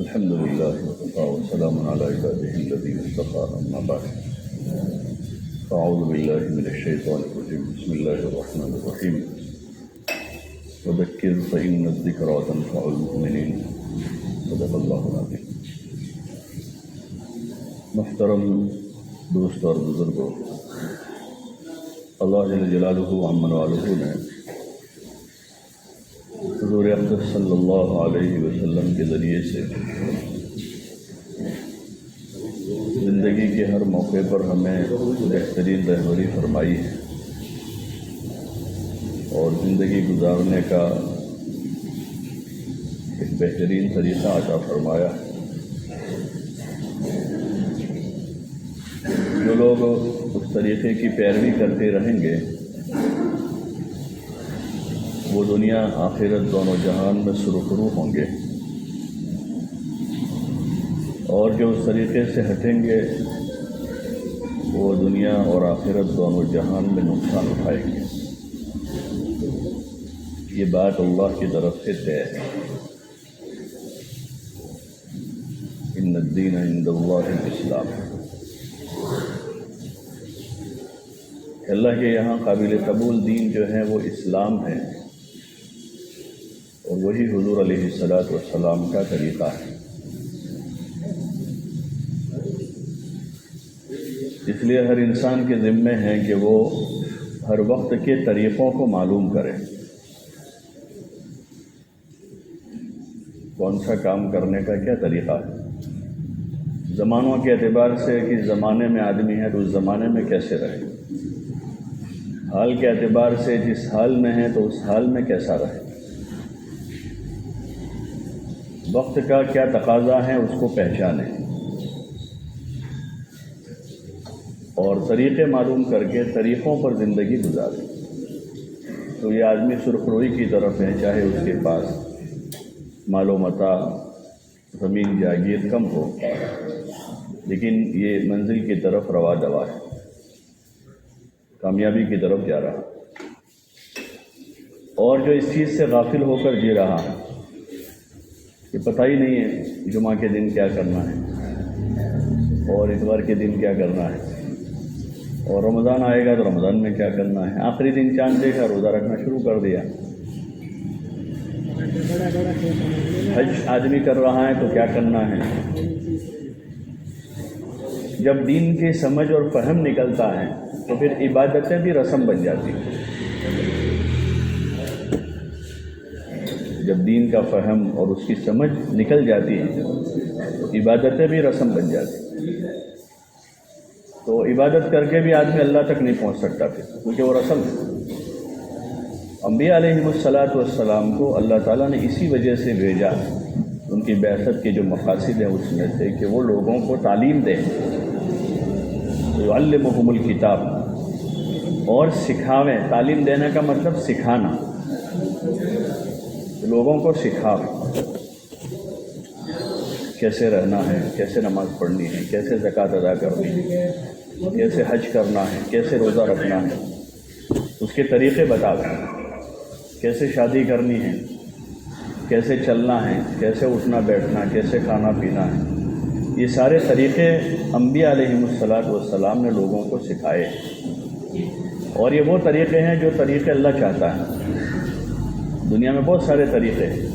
الحمد لله وكفى وسلام على عباده الذين اصطفى أما بعد فأعوذ بالله من الشيطان الرجيم بسم الله الرحمن الرحيم وذكر فإن الذكرى تنفع المؤمنين صدق الله العظيم. محترم دوست اور بزرگوں، اللہ جل جلالہ عمن والہ نے حضور اقدس صلی اللہ علیہ وسلم کے ذریعے سے زندگی کے ہر موقع پر ہمیں بہترین رہبری فرمائی ہے اور زندگی گزارنے کا ایک بہترین طریقہ عطا فرمایا ہے. جو لوگ اس طریقے کی پیروی کرتے رہیں گے وہ دنیا آخرت دونوں جہان میں سرخرو ہوں گے، اور جو اس طریقے سے ہٹیں گے وہ دنیا اور آخرت دونوں جہان میں نقصان اٹھائیں گے. یہ بات اللہ کی طرف سے طے ہے. ان الدین عند اللہ الاسلام. اللہ کے یہاں قابل قبول دین جو ہے وہ اسلام ہے، اور وہی حضور علیہ السلام کا طریقہ ہے. اس لیے ہر انسان کے ذمے ہے کہ وہ ہر وقت کے طریقوں کو معلوم کرے، کون سا کام کرنے کا کیا طریقہ ہے. زمانوں کے اعتبار سے کس زمانے میں آدمی ہے تو اس زمانے میں کیسے رہے، حال کے اعتبار سے جس حال میں ہے تو اس حال میں کیسا رہے، وقت کا کیا تقاضا ہے اس کو پہچانے اور طریقے معلوم کر کے طریقوں پر زندگی گزارے. تو یہ آدمی سرخروئی کی طرف ہے، چاہے اس کے پاس مال و متاع زمین جاگیر کم ہو، لیکن یہ منزل کی طرف روا دوا ہے، کامیابی کی طرف جا رہا. اور جو اس چیز سے غافل ہو کر جی رہا ہے کہ پتہ ہی نہیں ہے جمعہ کے دن کیا کرنا ہے اور اتوار کے دن کیا کرنا ہے، اور رمضان آئے گا تو رمضان میں کیا کرنا ہے، آخری دن چاند دیکھا روزہ رکھنا شروع کر دیا. حج آدمی کر رہا ہے تو کیا کرنا ہے. جب دین کی سمجھ اور فہم نکلتا ہے تو پھر عبادتیں بھی رسم بن جاتی ہیں. جب دین کا فہم اور اس کی سمجھ نکل جاتی ہے تو عبادتیں بھی رسم بن جاتی ہیں. تو عبادت کر کے بھی آدمی اللہ تک نہیں پہنچ سکتا پھر، کیونکہ وہ رسم ہے. انبیاء علیہم السلام کو اللہ تعالیٰ نے اسی وجہ سے بھیجا، ان کی بعثت کے جو مقاصد ہیں اس میں سے کہ وہ لوگوں کو تعلیم دیں، یعلمہم الکتاب، اور سکھاویں. تعلیم دینے کا مطلب سکھانا، لوگوں کو سکھاویں کیسے رہنا ہے، کیسے نماز پڑھنی ہے، کیسے زکوٰۃ ادا کرنی ہے، کیسے حج کرنا ہے، کیسے روزہ رکھنا ہے، اس کے طریقے بتا دیں، کیسے شادی کرنی ہے، کیسے چلنا ہے، کیسے اٹھنا بیٹھنا، کیسے کھانا پینا ہے. یہ سارے طریقے انبیاء علیہم السلام نے لوگوں کو سکھائے، اور یہ وہ طریقے ہیں جو طریقے اللہ چاہتا ہے. دنیا میں بہت سارے طریقے ہیں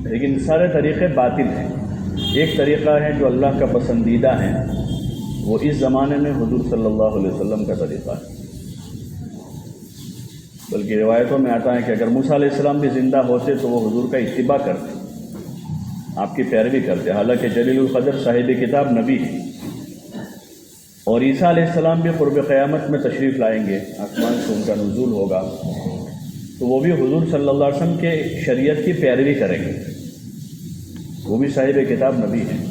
لیکن سارے طریقے باطل ہیں. ایک طریقہ ہے جو اللہ کا پسندیدہ ہے، وہ اس زمانے میں حضور صلی اللہ علیہ وسلم کا طریقہ ہے. بلکہ روایتوں میں آتا ہے کہ اگر موسیٰ علیہ السلام بھی زندہ ہوتے تو وہ حضور کا اتباع کرتے، آپ کی پیروی کرتے. حالانکہ جلیل القدر صاحب کتاب نبی ہے، اور عیسیٰ علیہ السلام بھی قرب قیامت میں تشریف لائیں گے، آسمان سے ان کا نزول ہوگا، تو وہ بھی حضور صلی اللہ علیہ وسلم کے شریعت کی پیروی کریں گے. وہ بھی صاحب کتاب نبی ہیں،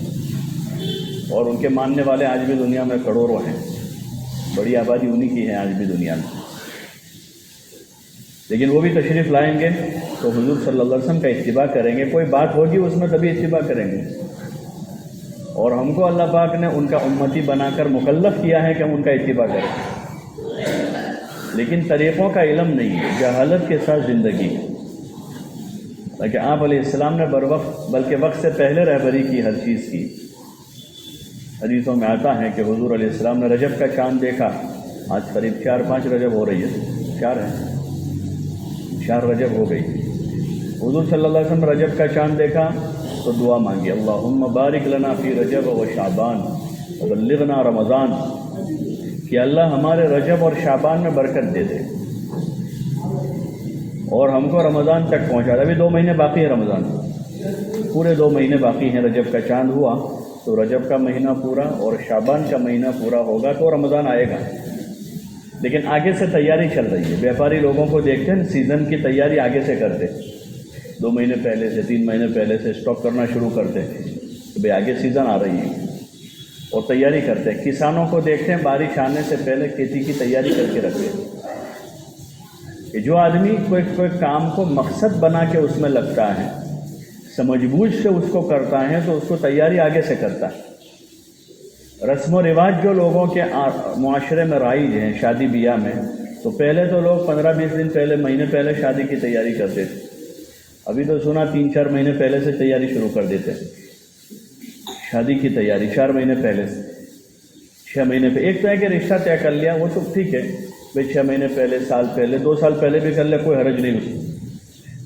اور ان کے ماننے والے آج بھی دنیا میں کروڑوں ہیں، بڑی آبادی انہی کی ہے آج بھی دنیا میں. لیکن وہ بھی تشریف لائیں گے تو حضور صلی اللہ علیہ وسلم کا اتباع کریں گے. کوئی بات ہوگی اس میں تبھی اتباع کریں گے، اور ہم کو اللہ پاک نے ان کا امتی بنا کر مکلف کیا ہے کہ ہم ان کا اتباع کریں. لیکن طریقوں کا علم نہیں ہے، جہالت کے ساتھ زندگی. تاکہ آپ علیہ السلام نے بر وقت بلکہ وقت سے پہلے رہبری کی ہر چیز کی۔ حدیثوں میں آتا ہے کہ حضور علیہ السلام نے رجب کا چاند دیکھا، آج قریب 4-5 رجب ہو رہی ہے، 4 رجب ہو گئی۔ حضور صلی اللہ علیہ وسلم رجب کا چاند دیکھا تو دعا مانگی، اللہم بارک لنا فی رجب و شعبان وبلغنا رمضان، کہ اللہ ہمارے رجب اور شعبان میں برکت دے دے اور ہم کو رمضان تک پہنچا دے۔ ابھی 2 مہینے باقی ہیں رمضان، پورے 2 مہینے باقی ہیں۔ رجب کا چاند ہوا تو رجب کا مہینہ پورا اور شعبان کا مہینہ پورا ہوگا تو رمضان آئے گا۔ لیکن آگے سے تیاری چل رہی ہے، بیوپاری لوگوں کو دیکھتے ہیں سیزن کی تیاری آگے سے کرتے، 2 مہینے پہلے سے 3 مہینے پہلے سے اسٹاک کرنا شروع کرتے کہ بھئی آگے سیزن آ رہی ہے اور تیاری کرتے ہیں۔ کسانوں کو دیکھتے ہیں بارش آنے سے پہلے کھیتی کی تیاری کر کے رکھتے ہیں کہ جو آدمی کوئی کام کو مقصد بنا کے اس میں لگتا ہے، سمجھ بوجھ سے اس کو کرتا ہے تو اس کو تیاری آگے سے کرتا ہے۔ رسم و رواج جو لوگوں کے معاشرے میں رائج ہیں شادی بیاہ میں، تو پہلے تو لوگ 15-20 دن پہلے، مہینے پہلے شادی کی تیاری کرتے تھے، ابھی تو سنا 3-4 مہینے پہلے سے تیاری شروع کر دیتے ہیں۔ شادی کی تیاری 4 مہینے پہلے سے، 6 مہینے پہ ایک تو ہے کہ رشتہ طے کر لیا وہ تو ٹھیک ہے بھائی، 6 مہینے پہلے، سال پہلے، 2 سال پہلے بھی کر لے، کوئی حرج نہیں اس میں۔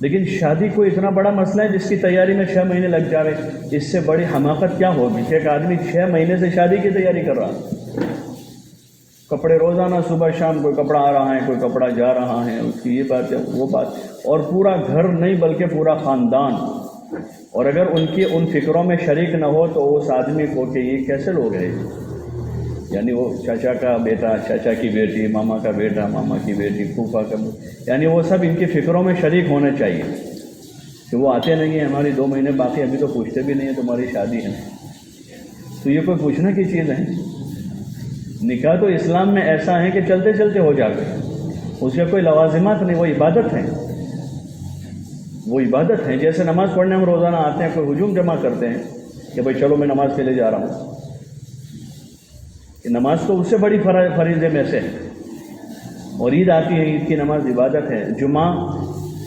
لیکن شادی کوئی اتنا بڑا مسئلہ ہے جس کی تیاری میں 6 مہینے لگ جاوے، اس سے بڑی حماقت کیا ہوگی کہ ایک آدمی 6 مہینے سے شادی کی تیاری کر رہا ہے۔ کپڑے روزانہ صبح شام کوئی کپڑا آ رہا ہے، کوئی کپڑا جا رہا ہے، اس کی یہ بات ہے وہ بات، اور پورا گھر نہیں بلکہ پورا خاندان، اور اگر ان فکروں میں شریک نہ ہو تو اس آدمی کو کہ یہ کیسے لوگ ہیں، یعنی وہ چاچا کا بیٹا، چاچا کی بیٹی، ماما کا بیٹا، ماما کی بیٹی، پھوپھا کا، یعنی وہ سب ان کی فکروں میں شریک ہونے چاہیے کہ وہ آتے نہیں ہیں، ہماری 2 مہینے باقی، ابھی تو پوچھتے بھی نہیں ہیں تمہاری شادی ہے، تو یہ کوئی پوچھنے کی چیز ہے؟ نکاح تو اسلام میں ایسا ہے کہ چلتے چلتے ہو جاتے، اس کے کوئی لوازمات نہیں، وہ عبادت ہے، وہ عبادت ہے۔ جیسے نماز پڑھنے ہم روزانہ آتے ہیں، کوئی ہجوم جمع کرتے ہیں کہ بھائی چلو میں نماز کے لیے جا رہا ہوں، نماز تو اس سے بڑی فریضے میں سے ہے، اور عید آتی ہے، عید کی نماز عبادت ہے۔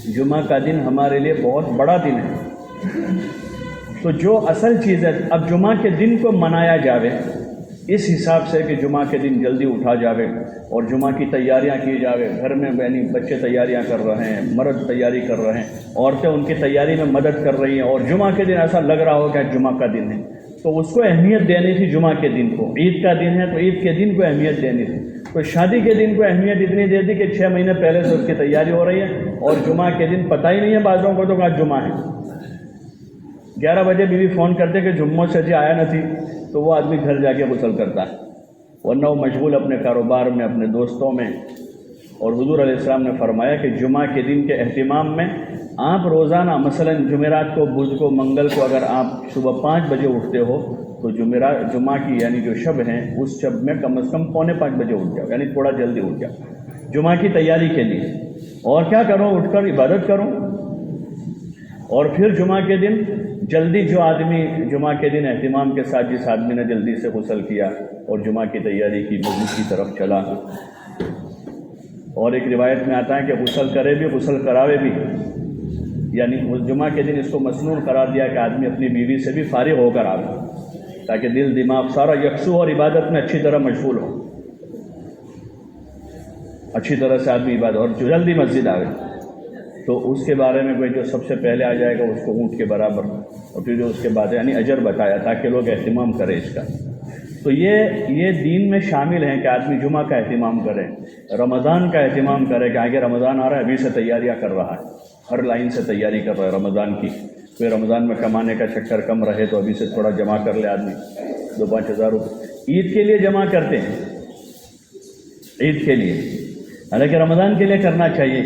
جمعہ کا دن ہمارے لیے بہت بڑا دن ہے، تو جو اصل چیز ہے، اب جمعہ کے دن کو منایا جاوے اس حساب سے کہ جمعہ کے دن جلدی اٹھا جاوے اور جمعہ کی تیاریاں کی جاوے، گھر میں یعنی بچے تیاریاں کر رہے ہیں، مرد تیاری کر رہے ہیں، عورتیں ان کی تیاری میں مدد کر رہی ہیں، اور جمعہ کے دن ایسا لگ رہا ہو کہ جمعہ کا دن ہے، تو اس کو اہمیت دینی تھی جمعہ کے دن کو۔ عید کا دن ہے تو عید کے دن کو اہمیت دینی تھی، تو شادی کے دن کو اہمیت اتنی دے دی کہ 6 مہینے پہلے سے اس کی تیاری ہو رہی ہے، اور جمعہ کے دن پتہ ہی نہیں ہے بعضوں کو تو آج جمعہ ہے۔ 11 بجے بیوی فون کرتے کہ جمعہ سے جی آیا نہ تھی، تو وہ آدمی گھر جا کے غسل کرتا ہے، ورنہ وہ مشغول اپنے کاروبار میں، اپنے دوستوں میں۔ اور حضور علیہ السلام نے فرمایا کہ جمعہ کے دن کے اہتمام میں آپ روزانہ مثلا جمعرات کو، بدھ کو، منگل کو اگر آپ صبح 5 بجے اٹھتے ہو تو جمعہ کی یعنی جو شب ہے اس شب میں کم از کم 4:45 بجے اٹھ جاؤ، یعنی تھوڑا جلدی اٹھ جاؤ جمعہ کی تیاری کے لیے، اور کیا کرو، اٹھ کر عبادت کرو، اور پھر جمعہ کے دن جلدی، جو آدمی جمعہ کے دن اہتمام کے ساتھ، جس آدمی نے جلدی سے غسل کیا اور جمعہ کی تیاری کی، مسجد کی طرف چلا، اور ایک روایت میں آتا ہے کہ غسل کرے بھی، غسل کراوے بھی، یعنی جمعہ کے دن اس کو مسنون قرار دیا کہ آدمی اپنی بیوی سے بھی فارغ ہو کر آئے تاکہ دل دماغ سارا یکسو اور عبادت میں اچھی طرح مشغول ہو، اچھی طرح سے آدمی عبادت، اور جلدی مسجد آ گئی تو اس کے بارے میں کوئی جو سب سے پہلے آ جائے گا اس کو اونٹ کے برابر، اور پھر جو اس کے بعد یعنی اجر بتایا تاکہ لوگ اہتمام کریں اس کا۔ تو یہ دین میں شامل ہیں کہ آدمی جمعہ کا اہتمام کرے، رمضان کا اہتمام کرے کہ آگے رمضان آ رہا ہے، ابھی سے تیاریاں کر رہا ہے، ہر لائن سے تیاری کر رہا ہے رمضان کی، پھر رمضان میں کمانے کا چکر کم رہے تو ابھی سے تھوڑا جمع کر لے آدمی، 2-5 ہزار روپے عید کے لیے جمع کرتے ہیں، عید کے لیے، حالانکہ رمضان کے لیے کرنا چاہیے۔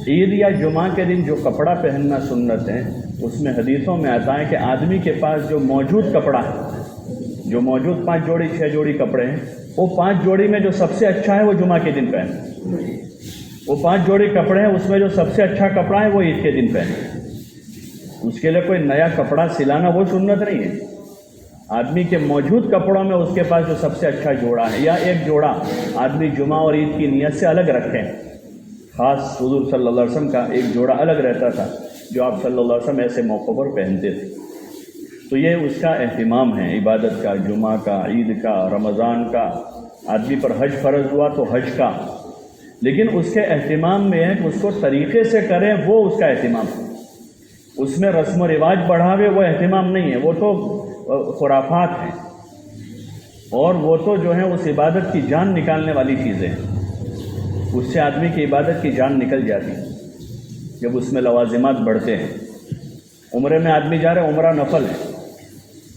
عید یا جمعہ کے دن جو کپڑا پہننا سنت ہے، اس میں حدیثوں میں آتا ہے کہ آدمی کے پاس جو موجود کپڑا ہے، جو موجود 5 جوڑی 6 جوڑی کپڑے ہیں، وہ 5 جوڑی میں جو سب سے اچھا ہے وہ جمعہ کے دن پہنے، وہ 5 جوڑی کپڑے ہیں اس میں جو سب سے اچھا کپڑا ہے وہ عید کے دن پہنے، اس کے لیے کوئی نیا کپڑا سلانا وہ سنت نہیں ہے، آدمی کے موجود کپڑوں میں اس کے پاس جو سب سے اچھا جوڑا ہے، یا ایک جوڑا آدمی جمعہ اور عید کی نیت سے الگ رکھیں، خاص حضور صلی اللہ علیہ وسلم کا ایک جوڑا الگ رہتا تھا جو آپ صلی اللہ علیہ وسلم ایسے موقعوں پر پہنتے تھے. تو یہ اس کا اہتمام ہے عبادت کا، جمعہ کا، عید کا، رمضان کا. آدمی پر حج فرض ہوا تو حج کا، لیکن اس کے اہتمام میں ہے کہ اس کو طریقے سے کریں، وہ اس کا اہتمام ہے. اس میں رسم و رواج بڑھاوے وہ اہتمام نہیں ہے، وہ تو خرافات ہیں، اور وہ تو جو ہے اس عبادت کی جان نکالنے والی چیزیں ہیں. اس سے آدمی کی عبادت کی جان نکل جاتی ہے جب اس میں لوازمات بڑھتے ہیں. عمرے میں آدمی جا رہا ہے، عمرہ نفل ہے،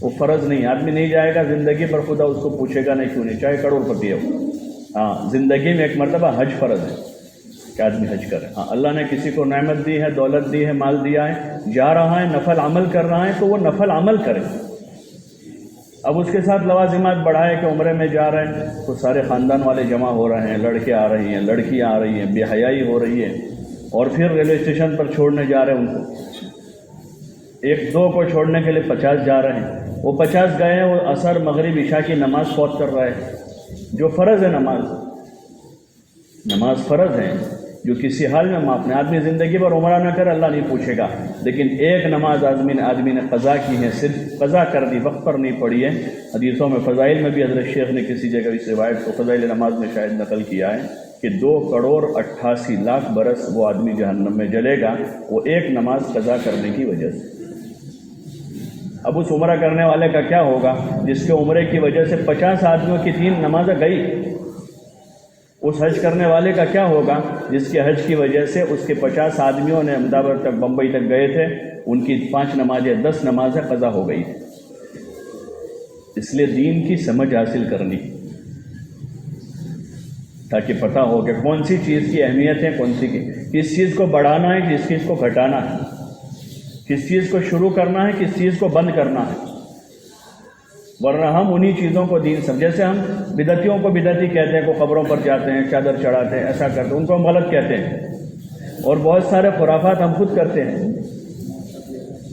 وہ فرض نہیں. آدمی نہیں جائے گا زندگی پر، خدا اس کو پوچھے گا نہیں کیوں نہیں، چاہے کروڑ پتی ہو. ہاں، زندگی میں ایک مرتبہ حج فرض ہے کہ آدمی حج کرے. ہاں، اللہ نے کسی کو نعمت دی ہے، دولت دی ہے، مال دیا ہے، جا رہا ہے، نفل عمل کر رہا ہے، تو وہ نفل عمل کرے. اب اس کے ساتھ لوازمات بڑھائے کہ عمرے میں جا رہے ہیں تو سارے خاندان والے جمع ہو رہے ہیں، لڑکے آ رہی ہیں، لڑکیاں آ رہی ہیں، بے حیائی ہو رہی ہے، اور پھر ریلوے اسٹیشن پر چھوڑنے جا رہے ہیں ان کو. ایک دو کو چھوڑنے کے لیے 50 جا رہے ہیں. وہ 50 گئے ہیں، وہ عصر مغرب عشاء کی نماز فوت کر رہے ہیں، جو فرض ہے. نماز فرض ہے جو کسی حال میں معاف نہیں. آدمی زندگی پر عمرہ نہ کرے، اللہ نہیں پوچھے گا، لیکن ایک نماز آدمی نے قضا کی ہے، صرف قضا کر دی، وقت پر نہیں پڑھی ہے. حدیثوں میں، فضائل میں بھی حضرت شیخ نے کسی جگہ اس روایت کو فضائل نماز میں شاید نقل کیا ہے کہ 2,88,00,000 برس وہ آدمی جہنم میں جلے گا، وہ ایک نماز قضا کرنے کی وجہ سے. اب اس عمرہ کرنے والے کا کیا ہوگا جس کے عمرے کی وجہ سے 50 آدمیوں کی 3 نمازیں گئی؟ اس حج کرنے والے کا کیا ہوگا جس کے حج کی وجہ سے اس کے 50 آدمیوں نے احمدآباد تک، بمبئی تک گئے تھے، ان کی 5 نمازیں، 10 نمازیں قضا ہو گئی. اس لیے دین کی سمجھ حاصل کرنی تاکہ پتہ ہو کہ کون سی چیز کی اہمیت ہے، کون سی کی، کس چیز کو بڑھانا ہے، کس چیز کو گھٹانا ہے، کس چیز کو شروع کرنا ہے، کس چیز کو بند کرنا ہے. ورنہ ہم انہی چیزوں کو دین سمجھ، جیسے ہم بدعتیوں کو بدعتی کہتے ہیں، کو قبروں پر جاتے ہیں، چادر چڑھاتے ہیں، ایسا کرتے ہیں، ان کو ہم غلط کہتے ہیں. اور بہت سارے خرافات ہم خود کرتے ہیں،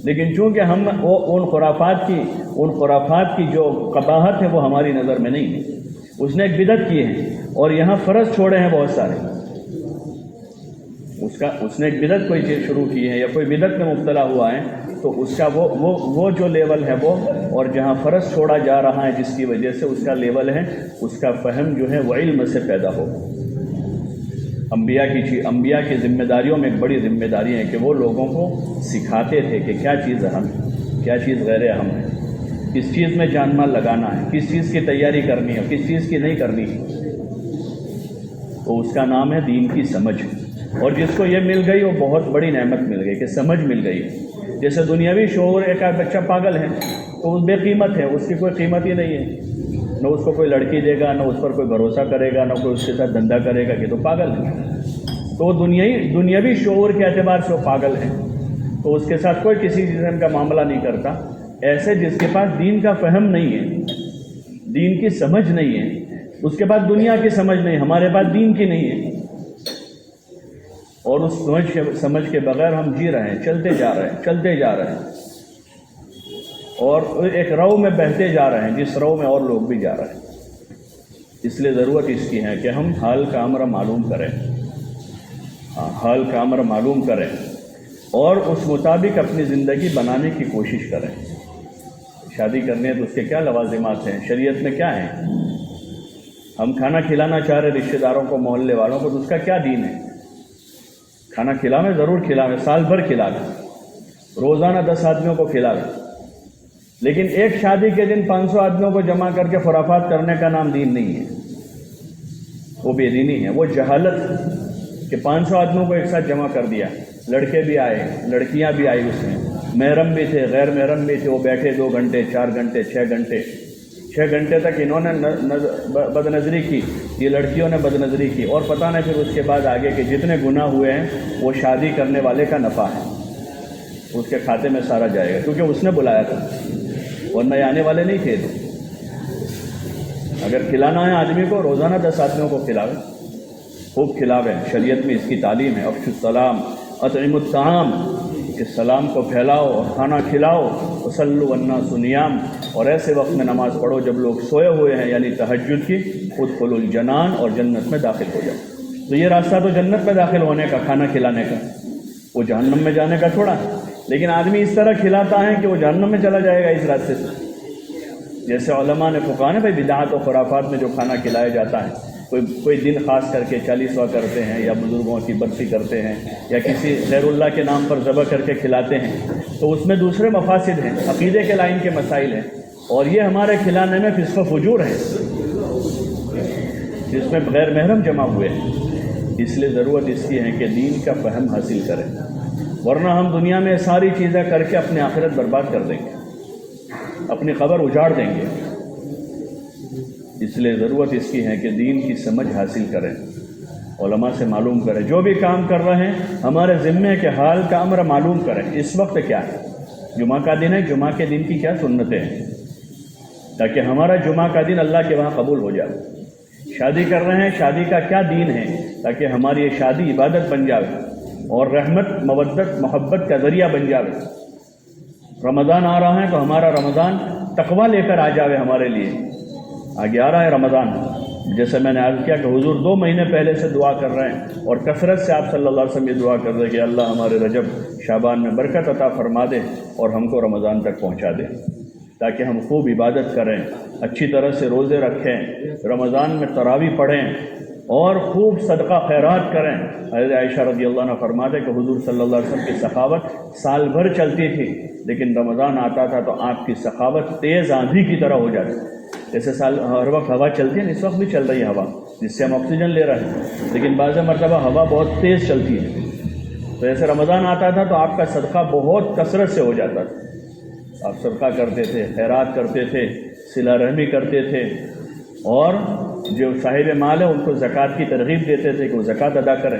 لیکن چونکہ ہم ان خرافات کی جو قباحت ہے وہ ہماری نظر میں نہیں ہے. اس نے ایک بدعت کی ہے اور یہاں فرض چھوڑے ہیں بہت سارے. اس نے ایک بدعت کوئی چیز شروع کی ہے یا کوئی بدعت میں مبتلا ہوا ہے، تو اس کا وہ جو لیول ہے وہ، اور جہاں فرض چھوڑا جا رہا ہے جس کی وجہ سے اس کا لیول ہے، اس کا فہم جو ہے وہ علم سے پیدا ہو. انبیاء کی ذمہ داریوں میں ایک بڑی ذمہ داری ہے کہ وہ لوگوں کو سکھاتے تھے کہ کیا چیز اہم ہے، کیا چیز غیر اہم ہے، کس چیز میں جان مال لگانا ہے، کس چیز کی تیاری کرنی ہے، کس چیز کی نہیں کرنی ہے. تو اس کا نام ہے دین کی سمجھ. اور جس کو یہ مل گئی وہ بہت بڑی نعمت مل گئی کہ سمجھ مل گئی. جیسے دنیاوی شعور، ایک بچہ پاگل ہے تو وہ بے قیمت ہے، اس کی کوئی قیمت ہی نہیں ہے. نہ اس کو کوئی لڑکی دے گا، نہ اس پر کوئی بھروسہ کرے گا، نہ کوئی اس کے ساتھ دھندا کرے گا کہ تو پاگل ہے. تو وہ دنیاوی شعور کے اعتبار سے وہ پاگل ہے، تو اس کے ساتھ کوئی کسی قسم کا معاملہ نہیں کرتا. ایسے جس کے پاس دین کا فہم نہیں ہے، دین کی سمجھ نہیں ہے، اس کے پاس دنیا کی سمجھ نہیں، ہمارے پاس دین کی نہیں ہے، اور اس سمجھ کے بغیر ہم جی رہے ہیں، چلتے جا رہے ہیں اور ایک رو میں بہتے جا رہے ہیں جس رو میں اور لوگ بھی جا رہے ہیں. اس لیے ضرورت اس کی ہے کہ ہم حال کا امر معلوم کریں، حال کا امر معلوم کریں اور اس مطابق اپنی زندگی بنانے کی کوشش کریں. شادی کرنی ہے تو اس کے کیا لوازمات ہیں، شریعت میں کیا ہیں. ہم کھانا کھلانا چاہ رہے رشتہ داروں کو، محلے والوں کو، تو اس کا کیا دین ہے. کھانا کھلاویں، ضرور کھلاویں، سال بھر کھلاویں، روزانہ 10 آدمیوں کو کھلاویں، لیکن ایک شادی کے دن 500 آدمیوں کو جمع کر کے خرافات کرنے کا نام دین نہیں ہے. وہ بے دینی ہے، وہ جہالت کہ 500 آدمیوں کو ایک ساتھ جمع کر دیا. لڑکے بھی آئے، لڑکیاں بھی آئی، اس میں محرم بھی تھے، غیر محرم بھی تھے. وہ بیٹھے 2 گھنٹے، 4 گھنٹے، 6 گھنٹے تک انہوں نے بد نظری کی، یہ لڑکیوں نے بد نظری کی، اور پتہ نہیں پھر اس کے بعد آگے کہ جتنے گناہ ہوئے ہیں وہ شادی کرنے والے کا نفع ہے، اس کے کھاتے میں سارا جائے گا، کیونکہ اس نے بلایا تھا ورنہ یہ آنے والے نہیں تھے. اگر کھلانا ہے آدمی کو، روزانہ 10 آدمیوں کو کھلاویں، خوب کھلاویں. شریعت میں اس کی تعلیم ہے. افشوا السلام اطعموا الطعام، کہ سلام کو پھیلاؤ اور کھانا کھلاؤ. وصلوا والناس نیام، اور ایسے وقت میں نماز پڑھو جب لوگ سوئے ہوئے ہیں، یعنی تہجد کی. ادخلوا الجنان، اور جنت میں داخل ہو جاؤ. تو یہ راستہ تو جنت میں داخل ہونے کا، کھانا کھلانے کا. وہ جہنم میں جانے کا چھوڑا، لیکن آدمی اس طرح کھلاتا ہے کہ وہ جہنم میں چلا جائے گا اس راستے سے۔ جیسے علماء نے فقہا نے بھائی بدعات و خرافات میں جو کھانا کھلایا جاتا ہے، کوئی دن خاص کر کے 40واں کرتے ہیں، یا بزرگوں کی برسی کرتے ہیں، یا کسی غیر اللہ کے نام پر ذبح کر کے کھلاتے ہیں، تو اس میں دوسرے مفاسد ہیں، عقیدے کے لائن کے مسائل ہیں، اور یہ ہمارے کھلانے میں فسق و فجور ہے جس میں غیر محرم جمع ہوئے ہیں۔ اس لیے ضرورت اس کی ہے کہ دین کا فہم حاصل کریں، ورنہ ہم دنیا میں ساری چیزیں کر کے اپنی آخرت برباد کر دیں گے، اپنی قبر اجاڑ دیں گے۔ اس لیے ضرورت اس کی ہے کہ دین کی سمجھ حاصل کریں، علماء سے معلوم کریں، جو بھی کام کر رہے ہیں ہمارے ذمے کے حال کا امر معلوم کریں۔ اس وقت کیا ہے؟ جمعہ کا دن ہے، جمعہ کے دن کی کیا سنتیں ہیں، تاکہ ہمارا جمعہ کا دن اللہ کے وہاں قبول ہو جائے۔ شادی کر رہے ہیں، شادی کا کیا دین ہے، تاکہ ہماری یہ شادی عبادت بن جائے اور رحمت، مودت، محبت کا ذریعہ بن جائے۔ رمضان آ رہا ہے تو ہمارا رمضان تقویٰ لے کر آ جائے ہمارے لیے۔ آگے آ رہا ہے رمضان، جیسے میں نے عرض کیا کہ حضور 2 مہینے پہلے سے دعا کر رہے ہیں، اور کثرت سے آپ صلی اللہ علیہ وسلم یہ دعا کر رہے ہیں کہ اللہ ہمارے رجب شعبان میں برکت عطا فرما دے اور ہم کو رمضان تک پہنچا دے، تاکہ ہم خوب عبادت کریں، اچھی طرح سے روزے رکھیں، رمضان میں تراویح پڑھیں اور خوب صدقہ خیرات کریں۔ حضرت عائشہ رضی اللہ عنہ فرماتے کہ حضور صلی اللہ علیہ وسلم کی سخاوت سال بھر چلتی تھی، لیکن رمضان آتا تھا تو آپ کی سخاوت تیز آندھی کی طرح ہو جاتی۔ جیسے ہر وقت ہوا چلتی ہے، اس وقت بھی چل رہی ہے ہوا، جس سے ہم آکسیجن لے رہے ہیں، لیکن بعض مرتبہ ہوا بہت تیز چلتی ہے، تو ایسے رمضان آتا تھا تو آپ کا صدقہ بہت کثرت سے ہو جاتا تھا۔ آپ صدقہ کرتے تھے، خیرات کرتے تھے، صلہ رحمی کرتے تھے، اور جو صاحب مال ہے ان کو زکوٰۃ کی ترغیب دیتے تھے کہ وہ زکوٰۃ ادا کریں۔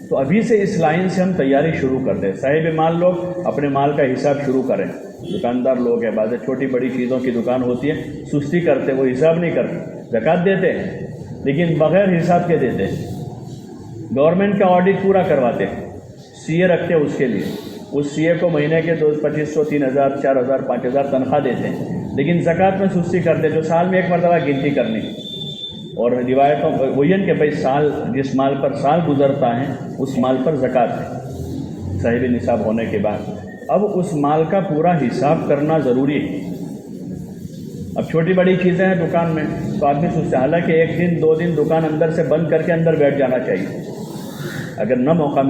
تو ابھی سے اس لائن سے ہم تیاری شروع کر دیں۔ صاحب مال لوگ اپنے مال کا حساب شروع کریں۔ دکاندار لوگ ہیں، بعض چھوٹی بڑی چیزوں کی دکان ہوتی ہے، سستی کرتے، وہ حساب نہیں کرتے، زکوٰۃ دیتے ہیں لیکن بغیر حساب کے دیتے ہیں۔ گورنمنٹ کا آڈٹ پورا کرواتے ہیں، سی اے رکھتے ہیں اس کے لیے، اس سی اے کو مہینے کے 2500 3000 4000 5000 تنخواہ دیتے ہیں، لیکن زکوٰۃ میں سستی کرتے جو سال میں ایک مرتبہ گنتی کرنی، اور روایتوں وہین کہ بھائی سال جس مال پر سال گزرتا ہے اس مال پر زکوٰۃ ہے صاحب نصاب ہونے کے بعد۔ اب اس مال کا پورا حساب کرنا ضروری ہے۔ اب چھوٹی بڑی چیزیں ہیں دکان میں تو آدمی سوچتا ہے، حالانکہ 1 دن 2 دن دکان اندر سے بند کر کے اندر بیٹھ جانا چاہیے۔ اگر نہ موقع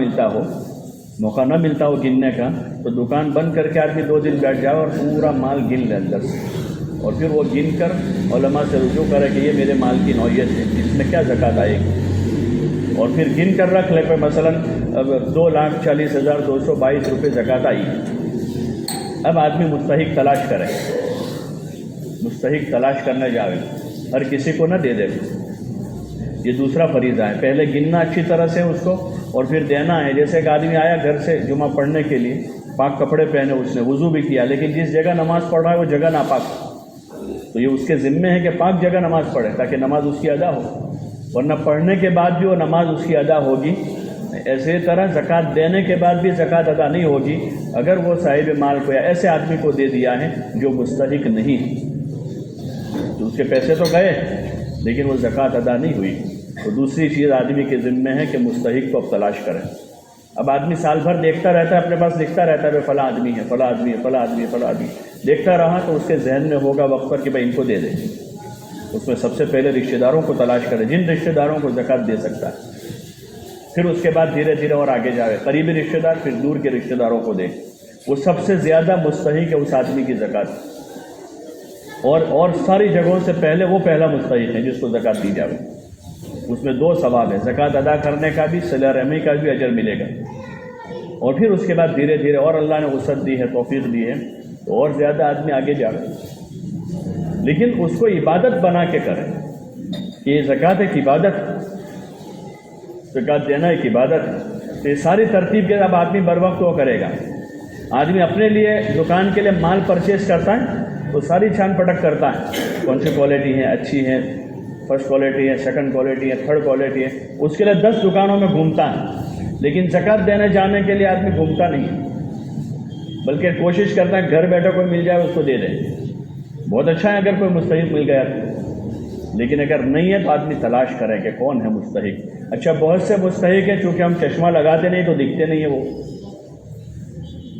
نہ ملتا ہو گننے کا، تو دکان بند کر کے آدمی 2 دن بیٹھ جائے اور پورا مال گن لے اندر سے، اور پھر وہ گن کر علماء سے رجوع کرے کہ یہ میرے مال کی نوعیت ہے، اس میں کیا زکوٰۃ آئے گی، اور پھر گن کر رکھ لے پہ مثلاً 2,40,222 روپے زکوٰۃ آئی۔ اب آدمی مستحق تلاش کرنے جاوے، ہر کسی کو نہ دے دے، یہ دوسرا فریضہ ہے۔ پہلے گننا اچھی طرح سے اس کو، اور پھر دینا ہے۔ جیسے ایک آدمی آیا گھر سے جمعہ پڑھنے کے لیے، پاک کپڑے پہنے، اس نے وضو بھی کیا، لیکن جس جگہ نماز پڑھ رہا ہے وہ جگہ ناپاک، تو یہ اس کے ذمے ہے کہ پاک جگہ نماز پڑھے تاکہ نماز اس کی ادا ہو، ورنہ پڑھنے کے بعد بھی وہ نماز اس کی ادا ہوگی۔ ایسے طرح زکوٰۃ دینے کے بعد بھی زکوٰۃ ادا نہیں ہوگی اگر وہ صاحب مال کو یا ایسے آدمی کو دے دیا ہے جو مستحق نہیں ہے، تو اس کے پیسے تو گئے لیکن وہ زکوٰۃ ادا نہیں ہوئی۔ تو دوسری چیز آدمی کے ذمے ہے کہ مستحق کو اب تلاش کریں۔ اب آدمی سال بھر دیکھتا رہتا ہے، اپنے پاس لکھتا رہتا ہے فلاں آدمی ہے، فلاں آدمی ہے، فلاں آدمی ہے، فلاں آدمی، دیکھتا رہا تو اس کے ذہن میں ہوگا وقت پر کہ بھائی ان کو دے دے۔ اس میں سب سے پہلے رشتہ داروں کو تلاش کرے، جن رشتہ داروں کو زکوٰۃ دے سکتا ہے، پھر اس کے بعد دھیرے دھیرے اور آگے جائے، قریبی رشتہ دار، پھر دور کے رشتہ داروں کو دے۔ وہ سب سے زیادہ مستحق ہے اس آدمی کی زکوٰۃ، اور ساری جگہوں سے پہلے وہ پہلا مستحق ہے جس کو زکوٰۃ دی جائے۔ اس میں 2 ثواب ہے، زکوٰۃ ادا کرنے کا بھی، صلہ رحمی کا بھی اجر ملے گا، اور پھر اس کے بعد دھیرے دھیرے اور اللہ نے وسعت دی ہے، توفیق دی ہے تو اور زیادہ آدمی آگے جا رہے، لیکن اس کو عبادت بنا کے کریں کہ یہ زکوٰۃ ایک عبادت، زکوٰۃ دینا ایک عبادت ہے۔ تو یہ ساری ترتیب کے اب آدمی بر وقت وہ کرے گا۔ آدمی اپنے لیے دکان کے لیے مال پرچیز کرتا ہے تو ساری چھان پٹک کرتا ہے، کون سی کوالٹی ہے، اچھی ہے، فرسٹ کوالٹی ہے، سیکنڈ کوالٹی ہے، تھرڈ کوالٹی ہے، اس کے لیے 10 دکانوں میں گھومتا ہے، لیکن زکوٰۃ دینے جانے کے لیے آدمی گھومتا نہیں، بلکہ کوشش کرتا ہے گھر بیٹھا کوئی مل جائے اس کو دے دے۔ بہت اچھا ہے اگر کوئی مستحق مل گیا، لیکن اگر نہیں ہے تو آدمی تلاش کرے کہ کون ہے مستحق۔ اچھا بہت سے مستحق ہیں، چونکہ ہم چشمہ لگاتے نہیں تو دکھتے نہیں ہیں، وہ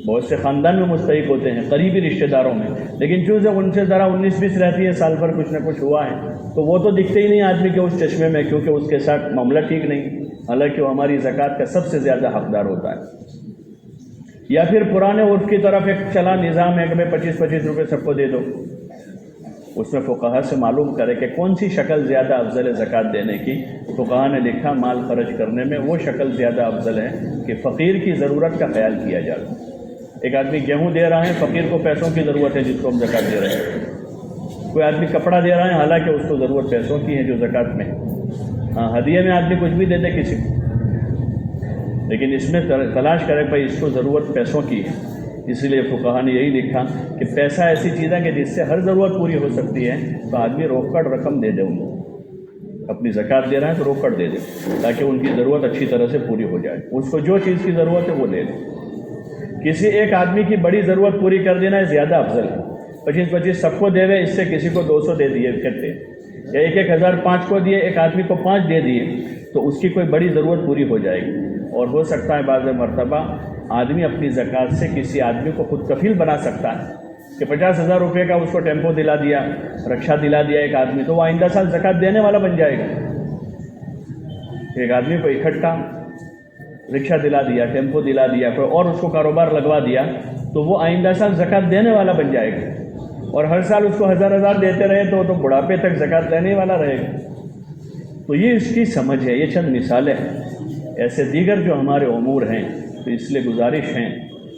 بہت سے خاندان میں مستحق ہوتے ہیں، قریبی رشتہ داروں میں، لیکن چونکہ ان سے ذرا 19-20 رہتی ہے، سال بھر کچھ نہ کچھ ہوا ہے، تو وہ تو دکھتے ہی نہیں آدمی کے اس چشمے میں، کیونکہ اس کے ساتھ معاملہ ٹھیک نہیں، حالانکہ وہ ہماری زکوٰۃ کا سب سے زیادہ حقدار ہوتا ہے۔ یا پھر پرانے عرف کی طرف ایک چلا نظام ہے کہ میں 25-25 روپے سب کو دے دو، اس میں فقہا سے معلوم کرے کہ کون سی شکل زیادہ افضل ہے زکوٰۃ دینے کی۔ فقہا نے لکھا مال خرچ کرنے میں وہ شکل زیادہ افضل ہے کہ فقیر کی ضرورت کا خیال کیا جائے۔ ایک آدمی گیہوں دے رہا ہے، فقیر کو پیسوں کی ضرورت ہے جس کو ہم زکوٰۃ دے رہے ہیں۔ کوئی آدمی کپڑا دے رہا ہے، حالانکہ اس کو ضرورت پیسوں کی ہے جو زکوٰۃ میں، ہاں ہدیے میں آدمی کچھ بھی دے دے کسی کو، لیکن اس میں تلاش کرے بھائی اس کو ضرورت پیسوں کی ہے۔ اس لیے فقہا نے یہی لکھا کہ پیسہ ایسی چیز ہے کہ جس سے ہر ضرورت پوری ہو سکتی ہے، تو آدمی روکڑ رقم دے دے ان کو، اپنی زکوٰۃ دے رہا ہے تو روکڑ دے دے تاکہ ان کی ضرورت اچھی طرح سے پوری ہو جائے، اس کو جو چیز کی ضرورت ہے وہ لے لے۔ کسی ایک آدمی کی بڑی ضرورت پوری کر دینا ہے زیادہ افضل ہے، 25-25 سب کو دے اس سے کسی کو 200 دے دیے کرتے، یا 1,000 5 کو دیے، ایک آدمی کو 5 دے دیے، تو اس کی کوئی بڑی ضرورت پوری ہو جائے گی۔ اور ہو سکتا ہے بعض مرتبہ آدمی اپنی زکوٰۃ سے کسی آدمی کو خود کفیل بنا سکتا ہے کہ 50,000 روپے کا اس کو ٹیمپو دلا دیا، رکشہ دلا دیا ایک آدمی، تو وہ آئندہ سال زکوٰۃ دینے والا بن جائے گا۔ ایک آدمی کو اکٹھا رکشہ دلا دیا، ٹیمپو دلا دیا، کوئی اور اس کو کاروبار لگوا دیا، تو وہ آئندہ سال زکوٰۃ دینے والا بن جائے گا، اور ہر سال اس کو 1000 دیتے رہے تو بڑھاپے تک زکوٰۃ لینے والا رہے گا۔ تو یہ اس کی سمجھ ہے، یہ چند مثالیں ہیں، ایسے دیگر جو ہمارے امور ہیں۔ تو اس لیے گزارش ہے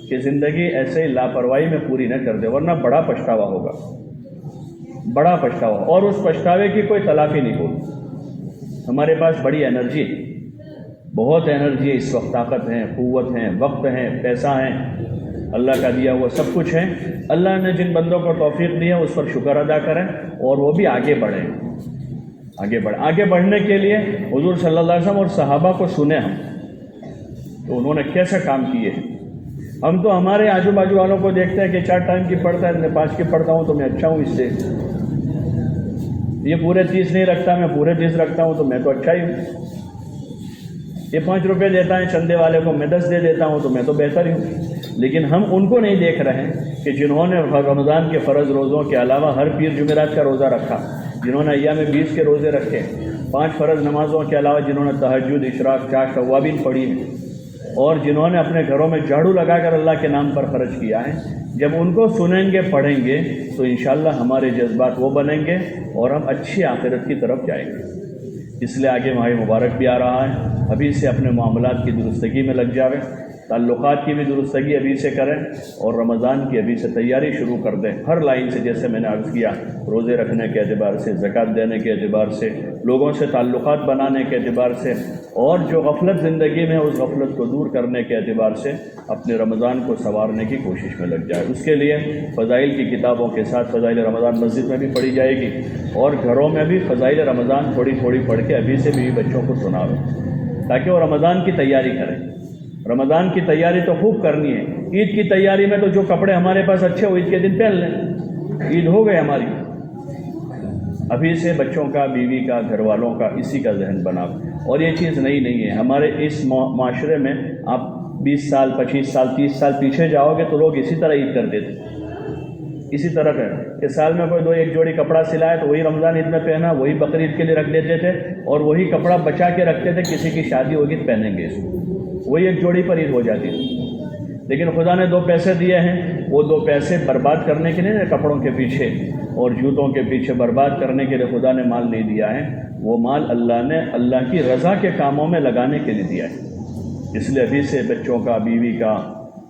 کہ زندگی ایسے ہی لاپرواہی میں پوری نہ کر دے، ورنہ بڑا پچھتاوا ہوگا، بڑا پچھتاوا، اور اس پچھتاوے کی کوئی تلافی نہیں ہوگی۔ ہمارے پاس بڑی انرجی، بہت انرجی ہے اس وقت، طاقت ہے، قوت ہے، وقت ہے، پیسہ ہے، اللہ کا دیا ہوا سب کچھ ہے۔ اللہ نے جن بندوں کو توفیق دی ہے اس پر شکر ادا کریں، اور وہ بھی آگے بڑھیں، آگے بڑھنے کے لیے حضور صلی اللہ علیہ وسلم اور صحابہ کو سنیں ہم، تو انہوں نے کیسے کام کیے ہیں۔ ہم تو ہمارے آجو باجو والوں کو دیکھتے ہیں کہ 4 ٹائم کی پڑھتا ہے، میں 5 کی پڑھتا ہوں تو میں اچھا ہوں اس سے، یہ پورے 30 نہیں رکھتا، میں پورے 30 رکھتا ہوں تو میں تو اچھا ہی ہوں، یہ 5 روپے دیتا ہے چندے والے کو، میں 10 دے دیتا ہوں تو میں تو بہتر ہی ہوں۔ لیکن ہم ان کو نہیں دیکھ رہے ہیں کہ جنہوں نے رمضان کے فرض روزوں کے علاوہ ہر پیر جمعرات کا روزہ رکھا، جنہوں نے ایام 20 کے روزے رکھے، 5 فرض نمازوں کے علاوہ جنہوں نے تہجد، اشراق، چاشت، اوابین پڑھی ہیں، اور جنہوں نے اپنے گھروں میں جھاڑو لگا کر اللہ کے نام پر خرچ کیا ہے، جب ان کو سنیں گے، پڑھیں گے، تو انشاءاللہ ہمارے جذبات وہ بنیں گے اور ہم اچھی آخرت کی طرف جائیں گے۔ اس لیے آگے ماہ مبارک بھی آ رہا ہے، ابھی سے اپنے معاملات کی درستگی میں لگ جاویں، تعلقات کی بھی درستگی ابھی سے کریں، اور رمضان کی ابھی سے تیاری شروع کر دیں، ہر لائن سے، جیسے میں نے عرض کیا، روزے رکھنے کے اعتبار سے، زکوٰۃ دینے کے اعتبار سے، لوگوں سے تعلقات بنانے کے اعتبار سے، اور جو غفلت زندگی میں اس غفلت کو دور کرنے کے اعتبار سے اپنے رمضان کو سنوارنے کی کوشش میں لگ جائے۔ اس کے لیے فضائل کی کتابوں کے ساتھ فضائل رمضان مسجد میں بھی پڑھی جائے گی، اور گھروں میں بھی فضائل رمضان تھوڑی تھوڑی پڑھ کے ابھی سے بھی بچوں کو سناویں، تاکہ وہ رمضان کی تیاری کریں۔ رمضان کی تیاری تو خوب کرنی ہے، عید کی تیاری میں تو جو کپڑے ہمارے پاس اچھے ہو عید کے دن پہن لیں، عید ہو گئے ہماری۔ ابھی سے بچوں کا، بیوی کا، گھر والوں کا اسی کا ذہن بناؤ، اور یہ چیز نئی نہیں ہے ہمارے اس معاشرے میں۔ آپ 20 سال، 25 سال، 30 سال پیچھے جاؤ گے تو لوگ اسی طرح عید کرتے تھے، اسی طرح کہ سال میں کوئی 2-1 جوڑی کپڑا سلایا تو وہی رمضان عید میں پہنا، وہی بقرعید کے لیے رکھ دیتے تھے، اور وہی کپڑا بچا کے رکھتے تھے، کسی کی شادی ہوگی تو پہنیں گے اس کو، وہی 1 جوڑی پر عید ہو جاتی تھی۔ لیکن خدا نے 2 پیسے دیے ہیں، وہ 2 پیسے برباد کرنے کے لیے کپڑوں کے پیچھے اور جوتوں کے پیچھے برباد کرنے کے لیے خدا نے مال نہیں دیا ہے، وہ مال اللہ نے اللہ کی رضا کے کاموں میں لگانے کے لیے دیا ہے۔ اس لیے ابھی سے بچوں کا، بیوی کا،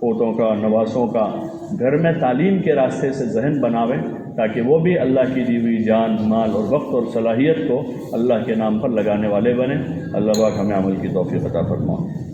پوتوں کا، نواسوں کا گھر میں تعلیم کے راستے سے ذہن بناویں، تاکہ وہ بھی اللہ کی دی ہوئی جان، مال اور وقت اور صلاحیت کو اللہ کے نام پر لگانے والے بنیں۔ اللہ پاک ہمیں عمل کی توفیق عطا فرمائے۔